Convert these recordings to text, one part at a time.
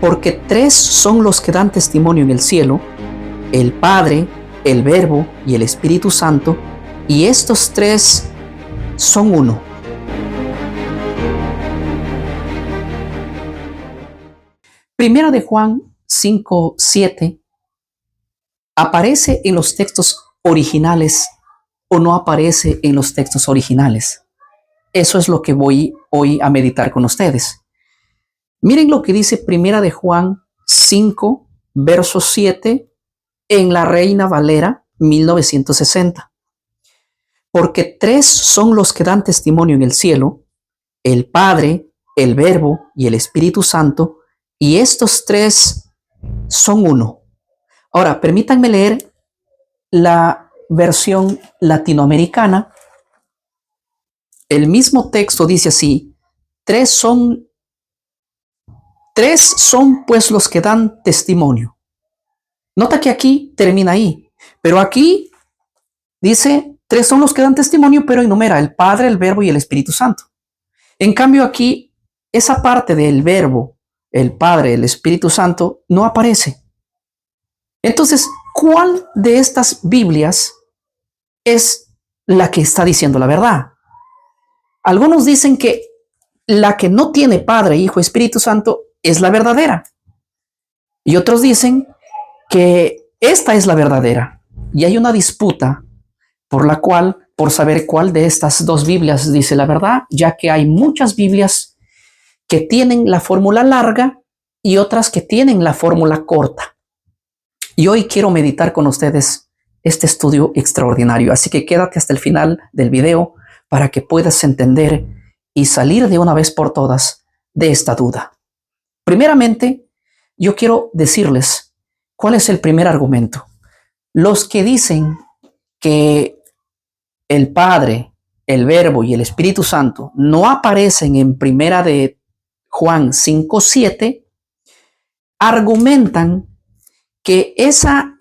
Porque tres son los que dan testimonio en el cielo, el Padre, el Verbo y el Espíritu Santo, y estos tres son uno. Primera de Juan 5:7 ¿aparece en los textos originales o no aparece en los textos originales? Eso es lo que voy hoy a meditar con ustedes. Miren lo que dice Primera de Juan 5, verso 7 en la Reina Valera 1960. Porque tres son los que dan testimonio en el cielo, el Padre, el Verbo y el Espíritu Santo, y estos tres son uno. Ahora, permítanme leer la versión latinoamericana. El mismo texto dice así: tres son pues los que dan testimonio. Nota que aquí termina ahí, pero aquí dice tres son los que dan testimonio, pero enumera el Padre, el Verbo y el Espíritu Santo. En cambio aquí, esa parte del Verbo, el Padre, el Espíritu Santo, no aparece. Entonces, ¿cuál de estas Biblias es la que está diciendo la verdad? Algunos dicen que la que no tiene Padre, Hijo, Espíritu Santo es la verdadera. Y otros dicen que esta es la verdadera. Y hay una disputa por saber cuál de estas dos Biblias dice la verdad, ya que hay muchas Biblias que tienen la fórmula larga y otras que tienen la fórmula corta. Y hoy quiero meditar con ustedes este estudio extraordinario. Así que quédate hasta el final del video para que puedas entender y salir de una vez por todas de esta duda. Primeramente, yo quiero decirles cuál es el primer argumento. Los que dicen que el Padre, el Verbo y el Espíritu Santo no aparecen en Primera de Juan 5:7, argumentan que esa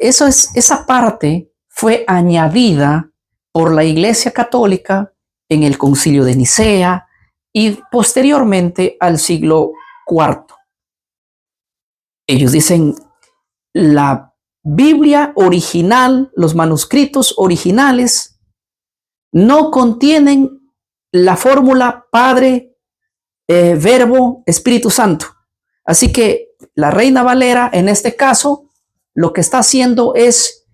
parte fue añadida por la Iglesia Católica en el Concilio de Nicea y posteriormente al siglo IV. Ellos dicen la Biblia original, los manuscritos originales, no contienen la fórmula Padre, Verbo, Espíritu Santo. Así que la Reina Valera, en este caso, lo que está haciendo es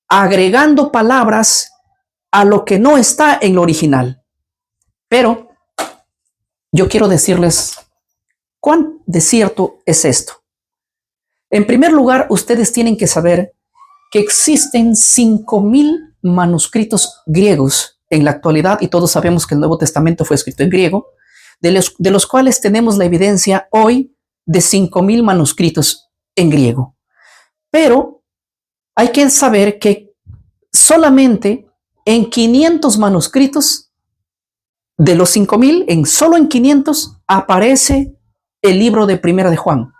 agregando palabras a lo que no está en lo original. Pero yo quiero decirles cuán de cierto es esto. En primer lugar, ustedes tienen que saber que existen 5,000 manuscritos griegos en la actualidad, y todos sabemos que el Nuevo Testamento fue escrito en griego, de los cuales tenemos la evidencia hoy de 5,000 manuscritos en griego. Pero hay que saber que solamente en 500 manuscritos de los 5,000, solo en 500 aparece el libro de Primera de Juan.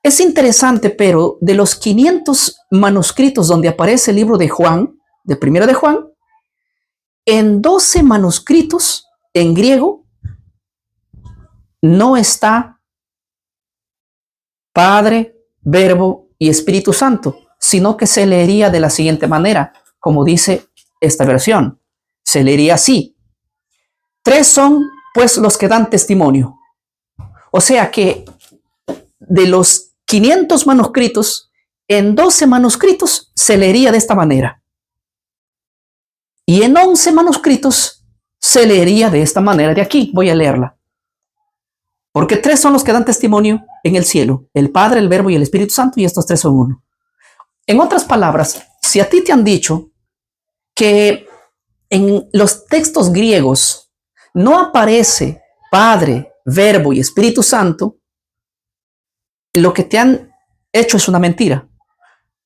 Es interesante, pero de los 500 manuscritos donde aparece el libro de Juan, de Primera de Juan, en 12 manuscritos en griego no está Padre, Verbo y Espíritu Santo, sino que se leería de la siguiente manera, como dice esta versión. Se leería así: tres son pues los que dan testimonio. O sea que de los 500 manuscritos, en 12 manuscritos se leería de esta manera. Y en 11 manuscritos se leería de esta manera. De aquí voy a leerla. Porque tres son los que dan testimonio en el cielo: el Padre, el Verbo y el Espíritu Santo, y estos tres son uno. En otras palabras, si a ti te han dicho que en los textos griegos no aparece Padre, Verbo y Espíritu Santo, lo que te han hecho es una mentira.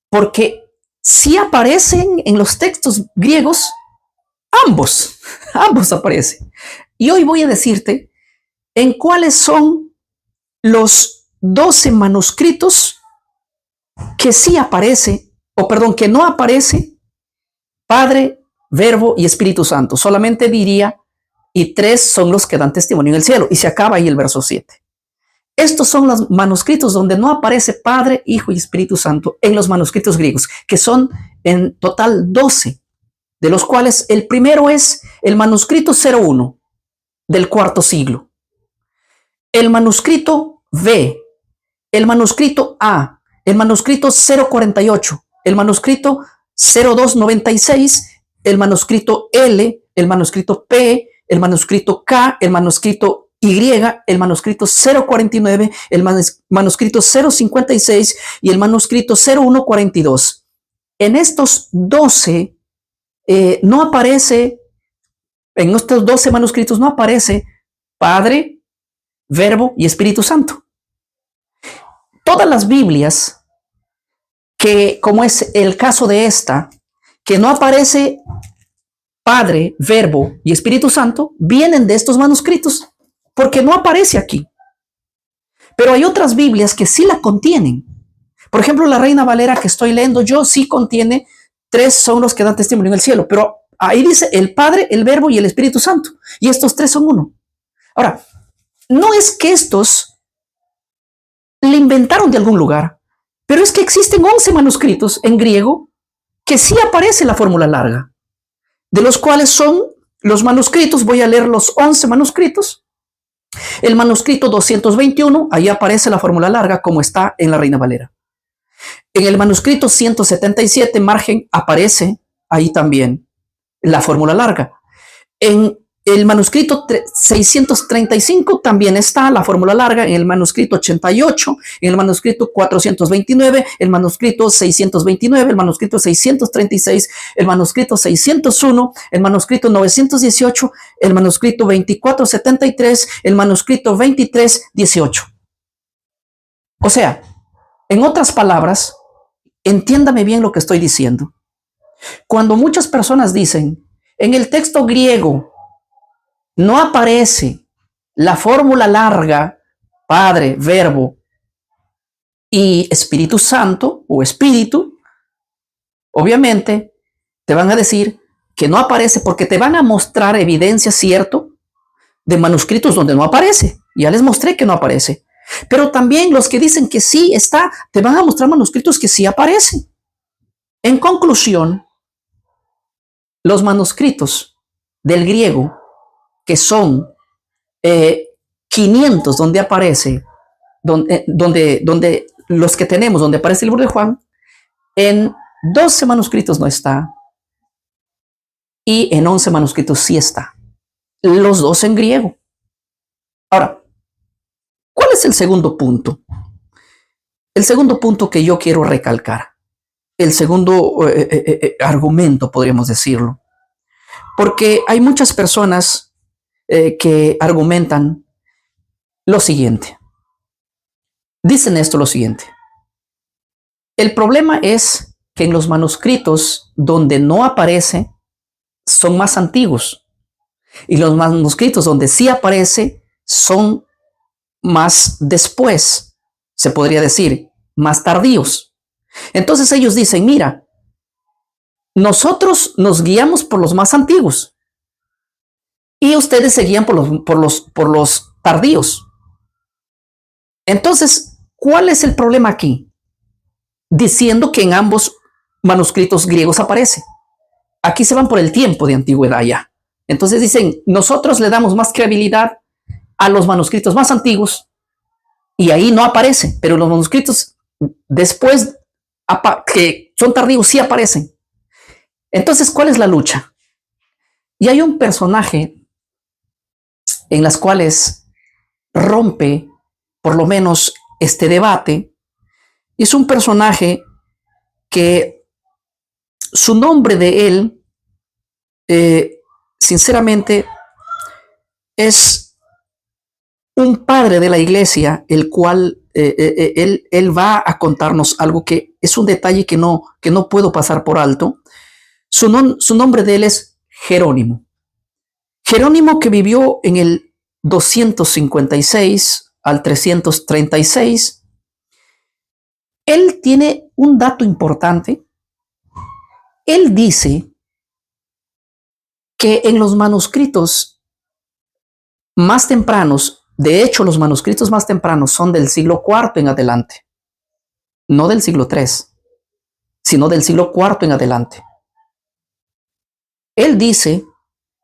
Porque sí aparecen en los textos griegos ambos aparecen. Y hoy voy a decirte en cuáles son los 12 manuscritos que sí aparece, que no aparece Padre, Verbo y Espíritu Santo. Solamente diría, y tres son los que dan testimonio en el cielo. Y se acaba ahí el verso 7. Estos son los manuscritos donde no aparece Padre, Hijo y Espíritu Santo en los manuscritos griegos, que son en total 12, de los cuales el primero es el manuscrito 01 del IV siglo, el manuscrito B, el manuscrito A, el manuscrito 048, el manuscrito 0296, el manuscrito L, el manuscrito P, el manuscrito K, el manuscrito Y, el manuscrito 049, el manuscrito 056 y el manuscrito 0142. En estos 12 no aparece, en estos 12 manuscritos no aparece Padre, Verbo y Espíritu Santo. Todas las Biblias, que como es el caso de esta, que no aparece Padre, Verbo y Espíritu Santo, vienen de estos manuscritos, porque no aparece aquí. Pero hay otras Biblias que sí la contienen. Por ejemplo, la Reina Valera que estoy leyendo yo sí contiene 3 son los que dan testimonio en el cielo, pero ahí dice el Padre, el Verbo y el Espíritu Santo, y estos 3 son uno. Ahora, no es que estos le inventaron de algún lugar, pero es que existen 11 manuscritos en griego que sí aparece la fórmula larga, de los cuales son los manuscritos, voy a leer los 11 manuscritos. El manuscrito 221, ahí aparece la fórmula larga como está en la Reina Valera. En el manuscrito 177, margen, aparece ahí también la fórmula larga. En el manuscrito 635 también está la fórmula larga, en el manuscrito 88, en el manuscrito 429, el manuscrito 629, el manuscrito 636, el manuscrito 601, el manuscrito 918, el manuscrito 2473, el manuscrito 2318. O sea, en otras palabras, entiéndame bien lo que estoy diciendo. Cuando muchas personas dicen, en el texto griego, no aparece la fórmula larga, Padre, Verbo y Espíritu Santo o Espíritu, obviamente te van a decir que no aparece porque te van a mostrar evidencia, cierto, de manuscritos donde no aparece. Ya les mostré que no aparece. Pero también los que dicen que sí está, te van a mostrar manuscritos que sí aparecen. En conclusión, los manuscritos del griego, que son 500 donde aparece, donde los que tenemos, donde aparece el libro de Juan, en 12 manuscritos no está y en 11 manuscritos sí está. Los dos en griego. Ahora, ¿cuál es el segundo punto? El segundo punto que yo quiero recalcar, el segundo argumento, podríamos decirlo, porque hay muchas personas que argumentan lo siguiente. Dicen esto lo siguiente. El problema es que en los manuscritos donde no aparece son más antiguos y los manuscritos donde sí aparece son más después, se podría decir, más tardíos. Entonces ellos dicen, mira, nosotros nos guiamos por los más antiguos y ustedes se guían por los tardíos. Entonces, ¿cuál es el problema aquí? Diciendo que en ambos manuscritos griegos aparece. Aquí se van por el tiempo de antigüedad ya. Entonces dicen, nosotros le damos más credibilidad a los manuscritos más antiguos y ahí no aparece, pero los manuscritos después que son tardíos sí aparecen. Entonces, ¿cuál es la lucha? Y hay un personaje en las cuales rompe por lo menos este debate. Es un personaje que su nombre de él, sinceramente, es un padre de la iglesia, el cual él va a contarnos algo que es un detalle que no puedo pasar por alto. Su nombre de él es Jerónimo. Jerónimo, que vivió en el 256 al 336. Él tiene un dato importante. Él dice que en los manuscritos más tempranos De hecho, los manuscritos más tempranos son del siglo IV en adelante, no del siglo III, sino del siglo IV en adelante. Él dice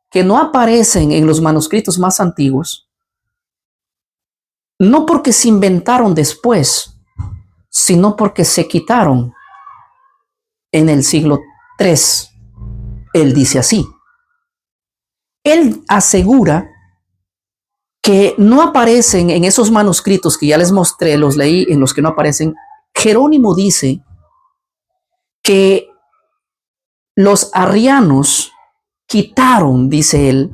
que no aparecen en los manuscritos más antiguos, no porque se inventaron después, sino porque se quitaron en el siglo III. Él dice así. Él asegura que no aparecen en esos manuscritos que ya les mostré, los leí, en los que no aparecen. Jerónimo dice que los arrianos quitaron, dice él,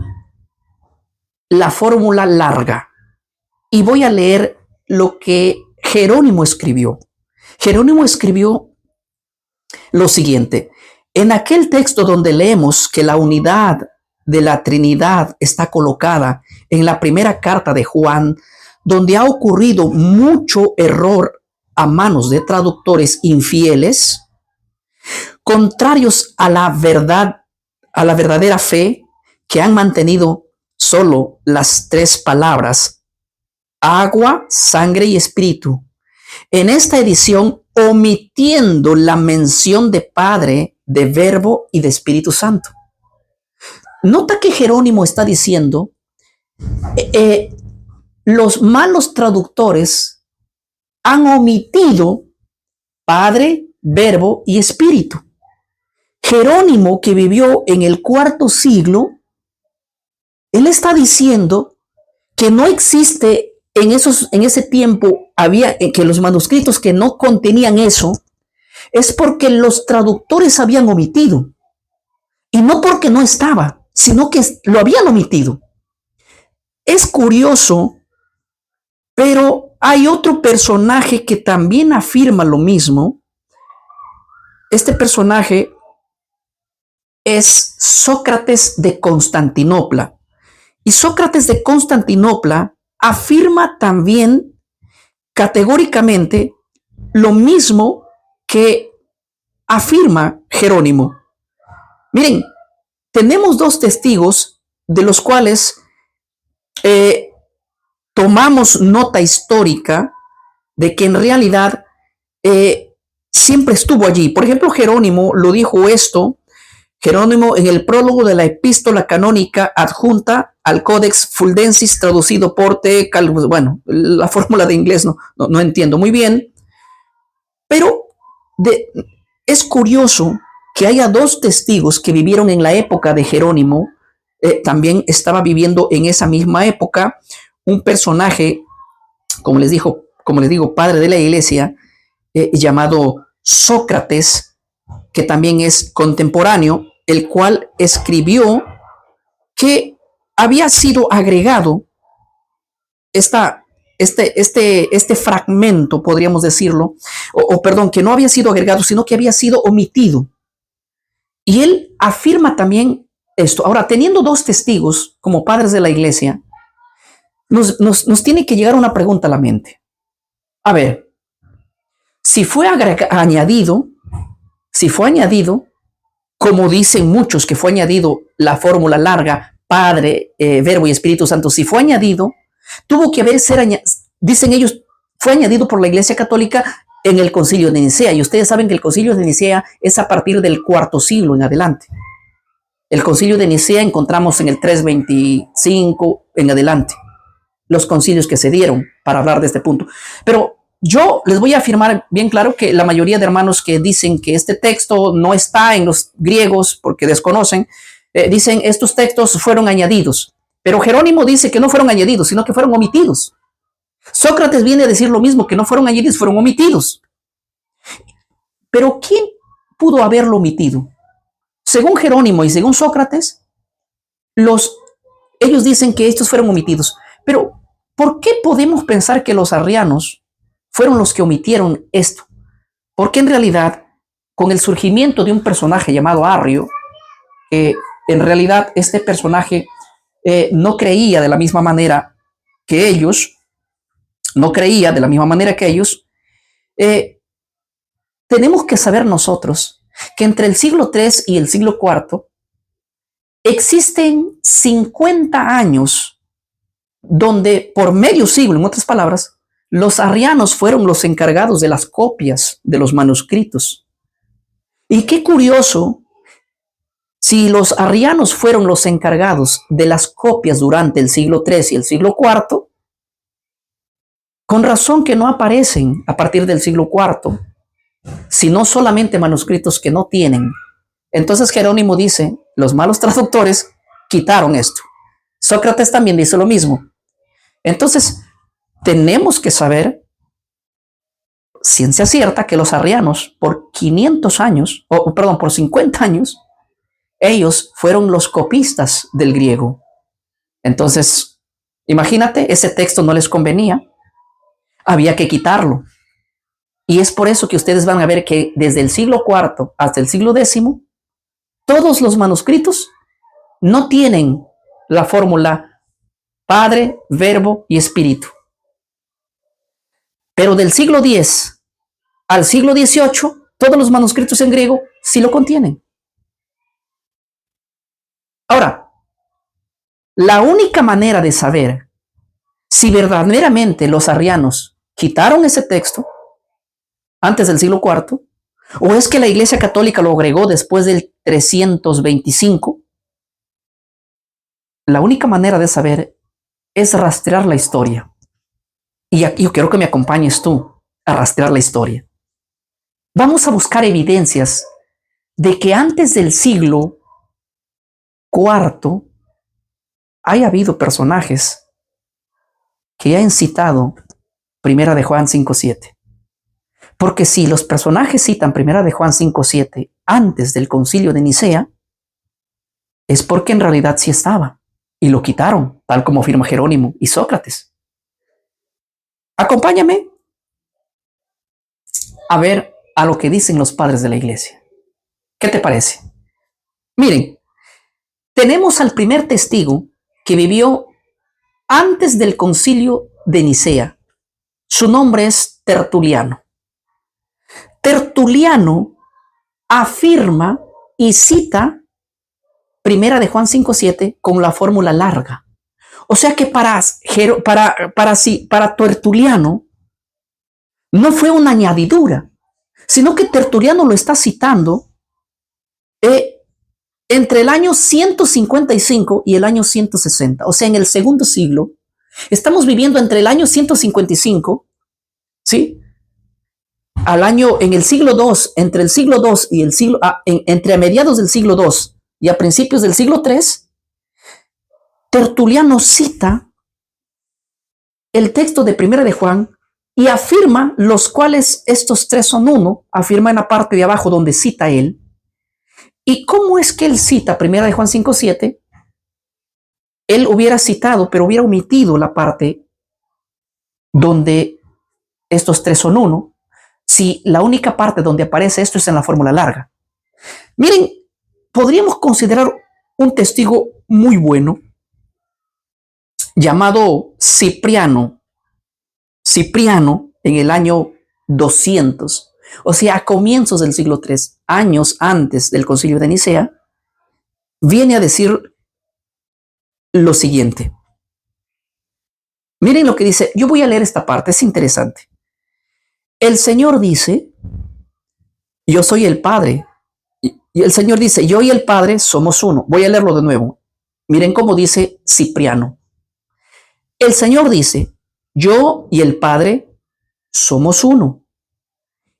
la fórmula larga. Y voy a leer lo que Jerónimo escribió. Jerónimo escribió lo siguiente: en aquel texto donde leemos que la unidad de la Trinidad está colocada en la primera carta de Juan, donde ha ocurrido mucho error a manos de traductores infieles, contrarios a la verdad, a la verdadera fe, que han mantenido solo las tres palabras agua, sangre y espíritu. En esta edición, omitiendo la mención de Padre, de Verbo y de Espíritu Santo. Nota que Jerónimo está diciendo, los malos traductores han omitido Padre, Verbo y Espíritu. Jerónimo, que vivió en el IV siglo, él está diciendo que no existe en ese tiempo, había que los manuscritos que no contenían eso, es porque los traductores habían omitido. Y no porque no estaba, sino que lo habían omitido. Es curioso, pero hay otro personaje que también afirma lo mismo. Este personaje es Sócrates de Constantinopla. Y Sócrates de Constantinopla afirma también categóricamente lo mismo que afirma Jerónimo. Miren, tenemos dos testigos de los cuales tomamos nota histórica de que en realidad siempre estuvo allí. Por ejemplo, Jerónimo lo dijo esto. Jerónimo, en el prólogo de la epístola canónica adjunta al Codex Fuldensis, traducido por T. Calvus. Bueno, la fórmula de inglés no entiendo muy bien, pero es curioso que haya dos testigos que vivieron en la época de Jerónimo. También estaba viviendo en esa misma época un personaje, como les digo, padre de la iglesia, llamado Sócrates, que también es contemporáneo, el cual escribió que había sido agregado este fragmento, podríamos decirlo, perdón, que no había sido agregado, sino que había sido omitido. Y él afirma también esto. Ahora, teniendo dos testigos como padres de la iglesia, nos tiene que llegar una pregunta a la mente. A ver, si fue añadido, como dicen muchos que fue añadido la fórmula larga, Padre, Verbo y Espíritu Santo, si fue añadido, tuvo que dicen ellos, fue añadido por la Iglesia Católica en el Concilio de Nicea. Y ustedes saben que el Concilio de Nicea es a partir del IV siglo en adelante. El Concilio de Nicea encontramos en el 325 en adelante. Los concilios que se dieron para hablar de este punto. Pero yo les voy a afirmar bien claro que la mayoría de hermanos que dicen que este texto no está en los griegos porque desconocen, dicen estos textos fueron añadidos. Pero Jerónimo dice que no fueron añadidos, sino que fueron omitidos. Sócrates viene a decir lo mismo, que no fueron añadidos, fueron omitidos. Pero ¿quién pudo haberlo omitido? Según Jerónimo y según Sócrates, ellos dicen que estos fueron omitidos. Pero, ¿por qué podemos pensar que los arrianos fueron los que omitieron esto? Porque en realidad, con el surgimiento de un personaje llamado Arrio, en realidad este personaje no creía de la misma manera que ellos, tenemos que saber nosotros que entre el siglo III y el siglo IV existen 50 años donde por medio siglo, en otras palabras, los arrianos fueron los encargados de las copias de los manuscritos. Y qué curioso, si los arrianos fueron los encargados de las copias durante el siglo III y el siglo IV, con razón que no aparecen a partir del siglo IV, sino solamente manuscritos que no tienen. Entonces Jerónimo dice, los malos traductores quitaron esto. Sócrates también dice lo mismo. Entonces, tenemos que saber, ciencia cierta, que los arrianos por 500 años, por 50 años, ellos fueron los copistas del griego. Entonces, imagínate, ese texto no les convenía, había que quitarlo. Y es por eso que ustedes van a ver que desde el siglo IV hasta el siglo X, todos los manuscritos no tienen la fórmula Padre, Verbo y Espíritu. Pero del siglo X al siglo XVIII, todos los manuscritos en griego sí lo contienen. Ahora, la única manera de saber si verdaderamente los arrianos quitaron ese texto antes del siglo IV, o es que la Iglesia Católica lo agregó después del 325, la única manera de saber es rastrear la historia. Y aquí yo quiero que me acompañes tú a rastrear la historia. Vamos a buscar evidencias de que antes del siglo IV haya habido personajes que hayan citado Primera de Juan 5:7. Porque si los personajes citan Primera de Juan 5:7 antes del concilio de Nicea, es porque en realidad sí estaba y lo quitaron, tal como afirma Jerónimo y Sócrates. Acompáñame a ver a lo que dicen los padres de la iglesia. ¿Qué te parece? Miren, tenemos al primer testigo que vivió antes del concilio de Nicea. Su nombre es Tertuliano. Tertuliano afirma y cita Primera de Juan 5:7 con la fórmula larga. O sea que para Tertuliano no fue una añadidura, sino que Tertuliano lo está citando entre el año 155 y el año 160, o sea, en el segundo siglo. Estamos viviendo entre el año 155, ¿sí? Al año, en el siglo II, entre el siglo II y el siglo, entre a mediados del siglo II y a principios del siglo III, Tertuliano cita el texto de Primera de Juan y afirma los cuales estos tres son uno, afirma en la parte de abajo donde cita él. ¿Y cómo es que él cita Primera de Juan 5:7? Él hubiera citado, pero hubiera omitido la parte donde estos tres son uno, si la única parte donde aparece esto es en la fórmula larga. Miren, podríamos considerar un testigo muy bueno llamado Cipriano. Cipriano, en el año 200, o sea, a comienzos del siglo III, años antes del concilio de Nicea, viene a decir lo siguiente. Miren lo que dice. Yo voy a leer esta parte, es interesante. El Señor dice, yo soy el Padre. Y el Señor dice, yo y el Padre somos uno. Voy a leerlo de nuevo. Miren cómo dice Cipriano. El Señor dice, yo y el Padre somos uno.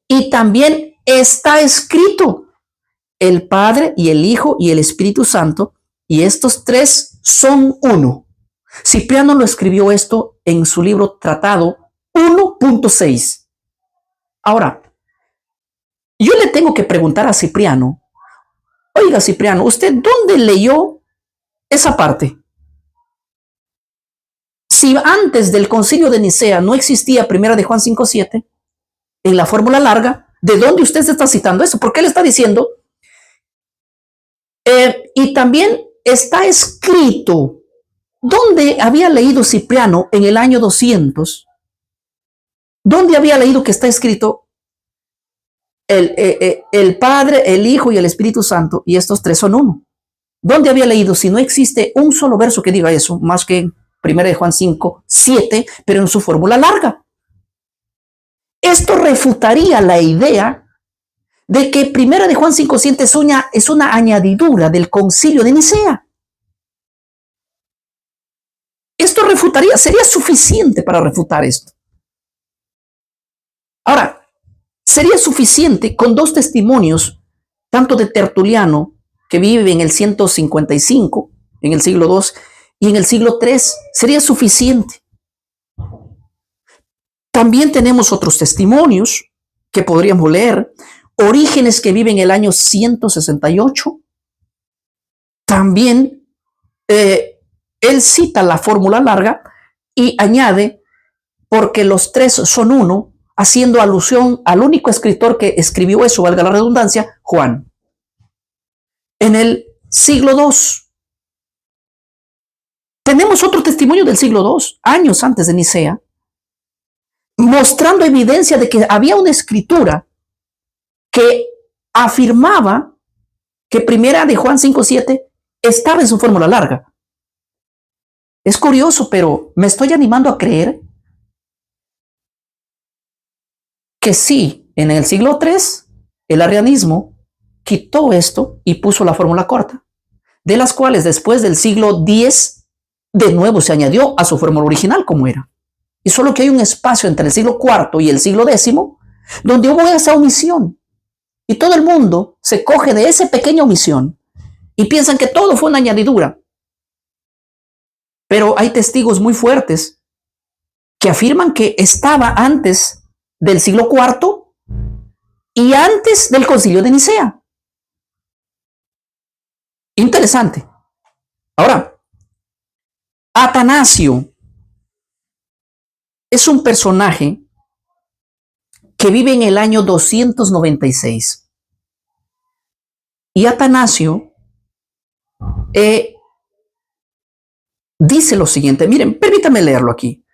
Y también está escrito, el Padre y el Hijo y el Espíritu Santo, y estos tres son uno. Cipriano lo escribió esto en su libro Tratado 1.6. Ahora, yo le tengo que preguntar a Cipriano, oiga Cipriano, ¿usted dónde leyó esa parte? Si antes del concilio de Nicea no existía Primera de Juan 5:7, en la fórmula larga, ¿de dónde usted se está citando eso? Porque él está diciendo, y también está escrito, ¿dónde había leído Cipriano en el año 200? ¿Dónde había leído que está escrito el Padre, el Hijo y el Espíritu Santo, y estos tres son uno? ¿Dónde había leído? Si no existe un solo verso que diga eso, más que 1 de Juan 5, 7, pero en su fórmula larga. Esto refutaría la idea de que 1 de Juan 5, 7 es una añadidura del concilio de Nicea. Esto refutaría, sería suficiente para refutar esto. Ahora, sería suficiente con dos testimonios, tanto de Tertuliano, que vive en el 155, en el siglo II, y en el siglo III, sería suficiente. También tenemos otros testimonios que podríamos leer. Orígenes, que vive en el año 168. También él cita la fórmula larga y añade, porque los tres son uno, haciendo alusión al único escritor que escribió eso, valga la redundancia, Juan. En el siglo II tenemos otro testimonio del siglo II, años antes de Nicea, mostrando evidencia de que había una escritura que afirmaba que 1 de Juan 5:7 estaba en su fórmula larga. Es curioso, pero me estoy animando a creer que sí, en el siglo III, el arrianismo quitó esto y puso la fórmula corta, de las cuales después del siglo X, de nuevo se añadió a su fórmula original como era. Y solo que hay un espacio entre el siglo IV y el siglo X, donde hubo esa omisión. Y todo el mundo se coge de esa pequeña omisión y piensan que todo fue una añadidura. Pero hay testigos muy fuertes que afirman que estaba antes del siglo IV y antes del concilio de Nicea. Interesante. Ahora, Atanasio es un personaje que vive en el año 296. Y Atanasio dice lo siguiente, miren, permítame leerlo aquí.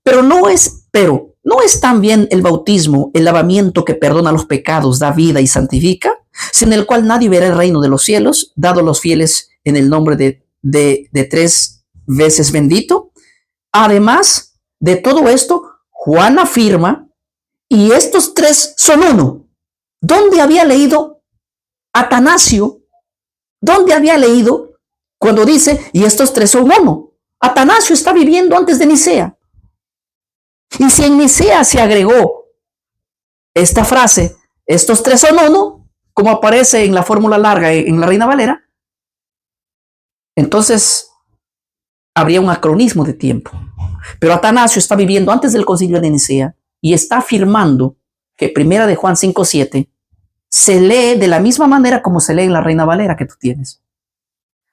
Pero no es también el bautismo, el lavamiento que perdona los pecados, da vida y santifica, sin el cual nadie verá el reino de los cielos, dado a los fieles en el nombre de 3 veces bendito. Además de todo esto, Juan afirma, y estos 3 son uno. ¿Dónde había leído Atanasio? ¿Dónde había leído cuando dice, y estos 3 son uno? Atanasio está viviendo antes de Nicea. Y si en Nicea se agregó esta frase, estos 3 son uno, como aparece en la fórmula larga en la Reina Valera, entonces habría un acronismo de tiempo. Pero Atanasio está viviendo antes del concilio de Nicea y está afirmando que 1 de Juan 5:7 se lee de la misma manera como se lee en la Reina Valera que tú tienes,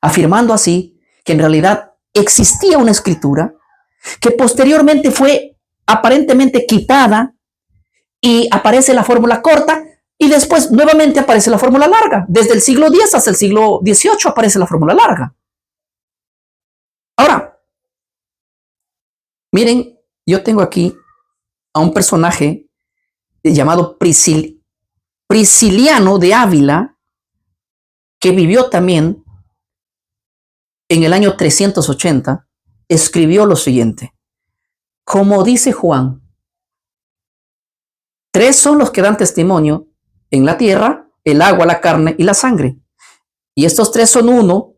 afirmando así que en realidad existía una escritura que posteriormente fue aparentemente quitada y aparece la fórmula corta y después nuevamente aparece la fórmula larga. Desde el siglo X hasta el siglo XVIII aparece la fórmula larga. Ahora, miren, yo tengo aquí a un personaje llamado Prisciliano de Ávila, que vivió también en el año 380, escribió lo siguiente: como dice Juan, 3 son los que dan testimonio en la tierra, el agua, la carne y la sangre. Y estos 3 son uno,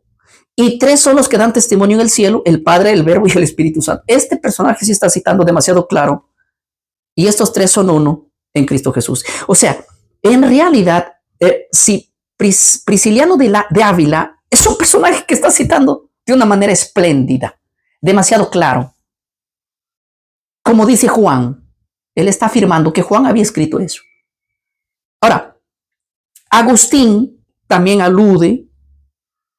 y 3 son los que dan testimonio en el cielo, el Padre, el Verbo y el Espíritu Santo. Este personaje sí está citando demasiado claro. Y estos 3 son uno en Cristo Jesús. O sea, en realidad, si Prisciliano de Ávila es un personaje que está citando de una manera espléndida, demasiado claro. Como dice Juan, él está afirmando que Juan había escrito eso. Ahora, Agustín también alude,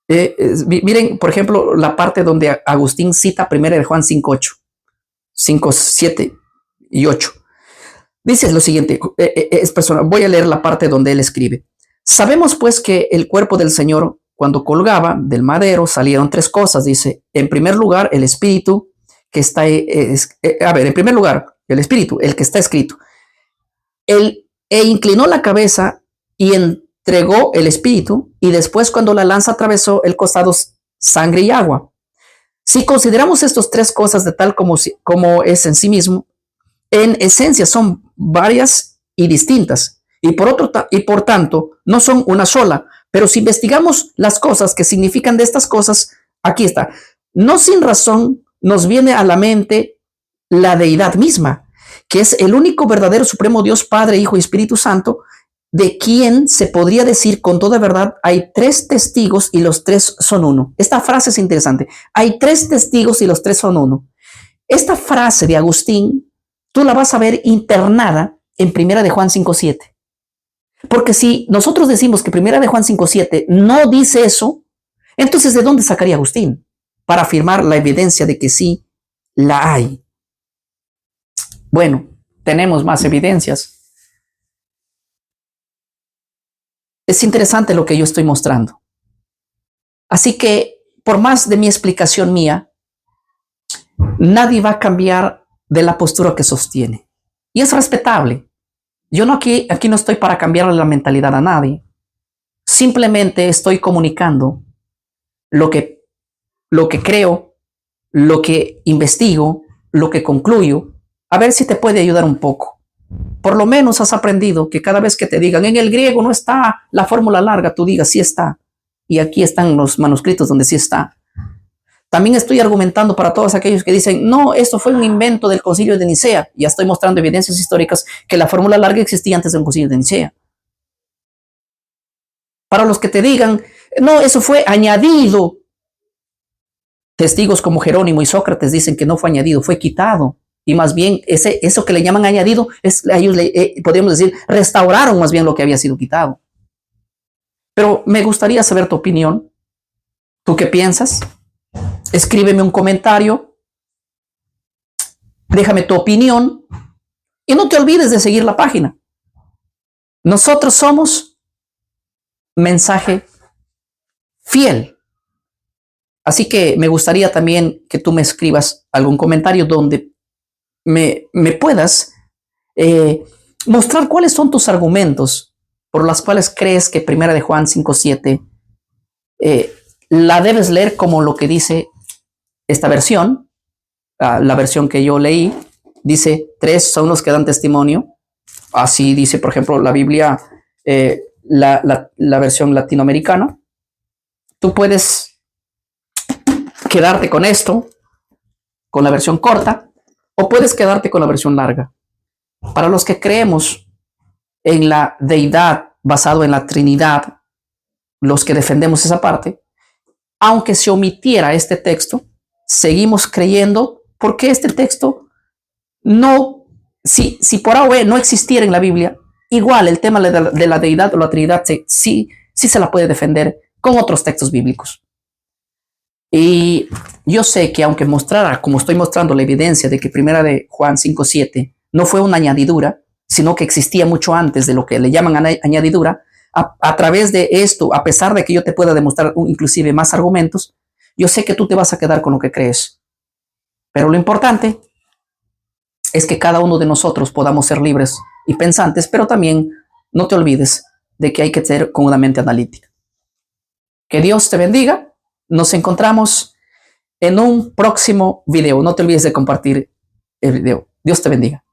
miren, por ejemplo, la parte donde Agustín cita 1 de Juan 5:8, 5, 7 y 8. Dice lo siguiente, voy a leer la parte donde él escribe. Sabemos pues que el cuerpo del Señor, cuando colgaba del madero, salieron 3 cosas, dice. En primer lugar, el espíritu que está, en primer lugar, el espíritu, el que está escrito. Él inclinó la cabeza y entregó el espíritu, y después cuando la lanza atravesó el costado, sangre y agua. Si consideramos estas tres cosas de tal como es en sí mismo, en esencia son varias y distintas, y por tanto no son una sola. Pero si investigamos las cosas que significan de estas cosas, aquí está. No sin razón nos viene a la mente la deidad misma, que es el único verdadero supremo Dios, Padre, Hijo y Espíritu Santo, de quien se podría decir con toda verdad: hay tres testigos y los tres son uno. Esta frase es interesante. Hay tres testigos y los tres son uno. Esta frase de Agustín, tú la vas a ver internada en Primera de Juan 5:7. Porque si nosotros decimos que Primera de Juan 5:7 no dice eso, entonces ¿de dónde sacaría Agustín para afirmar la evidencia de que sí la hay? Bueno, tenemos más evidencias. Es interesante lo que yo estoy mostrando. Así que, por más de mi explicación mía, nadie va a cambiar de la postura que sostiene. Y es respetable. Yo no aquí no estoy para cambiarle la mentalidad a nadie. Simplemente estoy comunicando lo que creo, lo que investigo, lo que concluyo, a ver si te puede ayudar un poco. Por lo menos has aprendido que cada vez que te digan en el griego no está la fórmula larga, tú digas sí está. Y aquí están los manuscritos donde sí está. También estoy argumentando para todos aquellos que dicen, no, esto fue un invento del Concilio de Nicea. Ya estoy mostrando evidencias históricas que la fórmula larga existía antes del Concilio de Nicea. Para los que te digan, no, eso fue añadido. Testigos como Jerónimo y Sócrates dicen que no fue añadido, fue quitado. Y más bien, eso que le llaman añadido, ellos podríamos decir, restauraron más bien lo que había sido quitado. Pero me gustaría saber tu opinión. ¿Tú qué piensas? Escríbeme un comentario. Déjame tu opinión. Y no te olvides de seguir la página. Nosotros somos Mensaje Fiel. Así que me gustaría también que tú me escribas algún comentario donde me puedas mostrar cuáles son tus argumentos por los cuales crees que Primera de Juan 5:7 la debes leer como lo que dice esta versión. La versión que yo leí dice: tres son los que dan testimonio. Así dice, por ejemplo, la Biblia, la versión latinoamericana. Tú puedes quedarte con esto, con la versión corta, o puedes quedarte con la versión larga. Para los que creemos en la deidad basado en la Trinidad, los que defendemos esa parte, aunque se omitiera este texto, seguimos creyendo, porque este texto no, si por A o B no existiera en la Biblia, igual el tema de la deidad o la Trinidad sí se la puede defender con otros textos bíblicos. Y yo sé que aunque mostrara, como estoy mostrando, la evidencia de que Primera de Juan 5:7 no fue una añadidura, sino que existía mucho antes de lo que le llaman añadidura, a través de esto, a pesar de que yo te pueda demostrar inclusive más argumentos, yo sé que tú te vas a quedar con lo que crees. Pero lo importante es que cada uno de nosotros podamos ser libres y pensantes, pero también no te olvides de que hay que ser con una mente analítica. Que Dios te bendiga. Nos encontramos en un próximo video. No te olvides de compartir el video. Dios te bendiga.